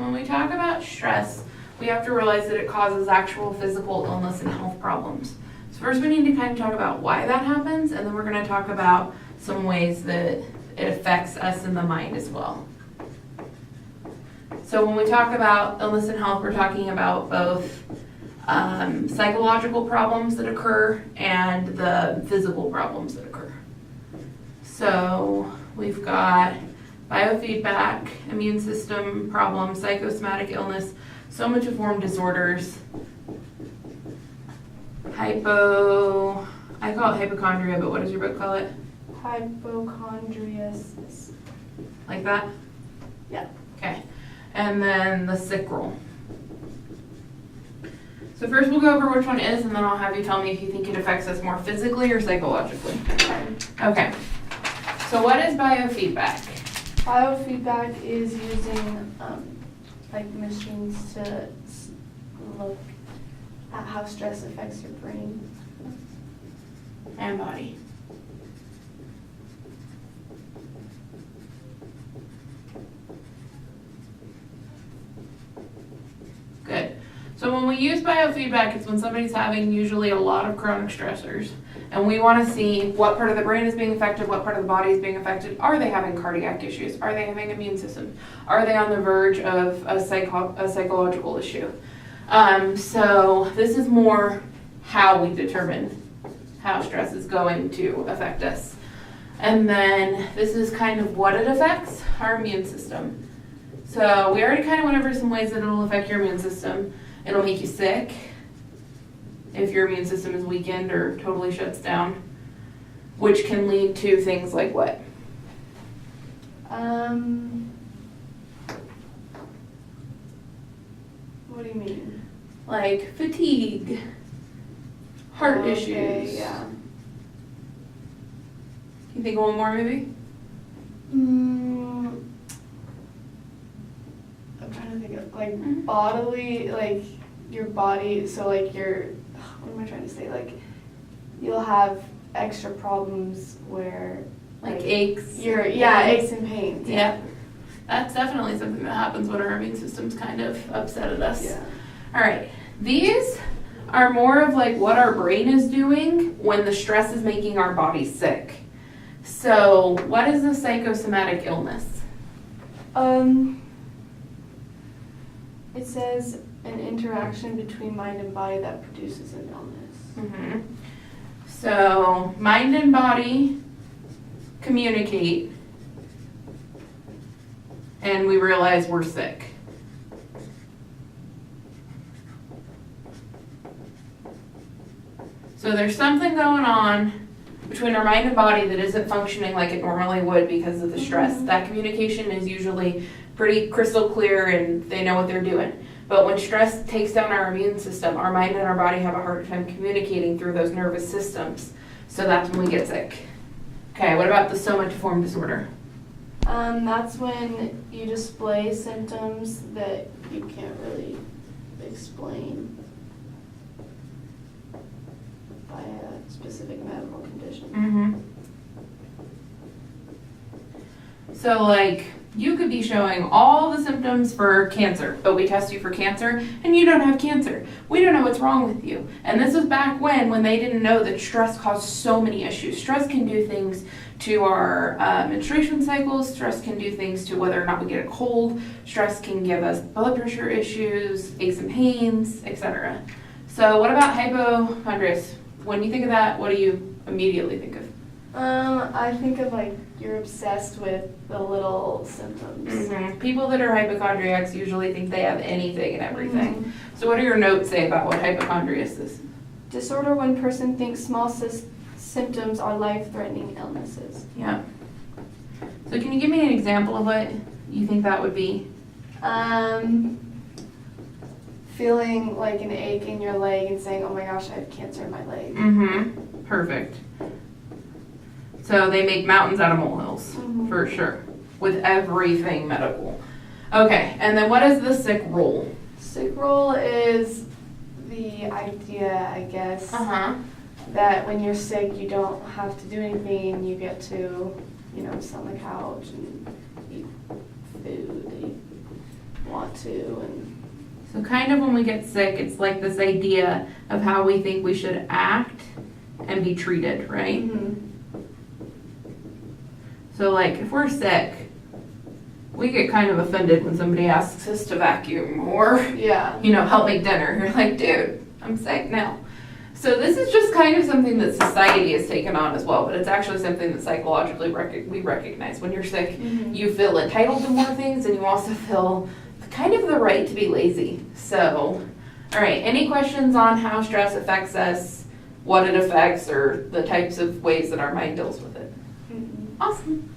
when we talk about stress, we have to realize that it causes actual physical illness and health problems. So first we need to kind of talk about why that happens, and then we're going to talk about some ways that it affects us in the mind as well. So when we talk about illness and health, we're talking about both psychological problems that occur and the physical problems that occur. So we've got biofeedback, immune system problems, psychosomatic illness, somatoform disorders, I call it hypochondria, but what does your book call it? Hypochondriacs. Like that? Yeah. Okay. And then the sick role. So first we'll go over which one is, and then I'll have you tell me if you think it affects us more physically or psychologically. Okay. So what is biofeedback? Biofeedback is using like machines to look at how stress affects your brain And body. Good. So when we use biofeedback, it's when somebody's having usually a lot of chronic stressors, and we want to see what part of the brain is being affected, what part of the body is being affected. Are they having cardiac issues? Are they having immune system? Are they on the verge of a psychological issue? So this is more how we determine how stress is going to affect us. And then this is kind of what it affects, our immune system. So we already kind of went over some ways that it'll affect your immune system. It'll make you sick if your immune system is weakened or totally shuts down, which can lead to things like what? What do you mean? Like fatigue, heart issues. Yeah. Can you think of one more maybe? I'm trying to think of like bodily, like your body, so like what am I trying to say? Like you'll have extra problems where Like aches. Aches and pains. Yeah. That's definitely something that happens when our immune system's kind of upset at us. Yeah. All right. These are more of like what our brain is doing when the stress is making our body sick. So what is a psychosomatic illness? It says an interaction between mind and body that produces an illness. Mm-hmm. So mind and body communicate, and we realize we're sick. So there's something going on between our mind and body that isn't functioning like it normally would because of the stress. That communication is usually pretty crystal clear and they know what they're doing. But when stress takes down our immune system, our mind and our body have a harder time communicating through those nervous systems. So that's when we get sick. Okay, what about the somatoform disorder? That's when you display symptoms that you can't really explain by a specific medical condition. Mm-hmm. So like, you could be showing all the symptoms for cancer, but we test you for cancer and you don't have cancer. We don't know what's wrong with you. And this was back when they didn't know that stress caused so many issues. Stress can do things to our menstruation cycles. Stress can do things to whether or not we get a cold. Stress can give us blood pressure issues, aches and pains, etc. So what about hypochondriacs? When you think of that, what do you immediately think of? I think of like you're obsessed with the little symptoms. Mm-hmm. People that are hypochondriacs usually think they have anything and everything. So what do your notes say about what hypochondriacs is? Disorder when person thinks small symptoms are life-threatening illnesses. Yeah. So can you give me an example of what you think that would be? Feeling like an ache in your leg and saying, oh my gosh, I have cancer in my leg. Mm-hmm. Perfect. So they make mountains out of molehills, for sure, with everything medical. Okay, and then what is the sick role? Sick role is the idea, I guess, that when you're sick, you don't have to do anything. You get to, sit on the couch and eat food, eat want to. And So kind of when we get sick, it's like this idea of how we think we should act and be treated, right? So like if we're sick, we get kind of offended when somebody asks us to vacuum or, yeah. help make dinner. You're like, dude, I'm sick now. So this is just kind of something that society has taken on as well, but it's actually something that psychologically we recognize. When you're sick, you feel entitled to more things, and you also feel kind of the right to be lazy. So, all right, any questions on how stress affects us, what it affects, or the types of ways that our mind deals with it? Awesome.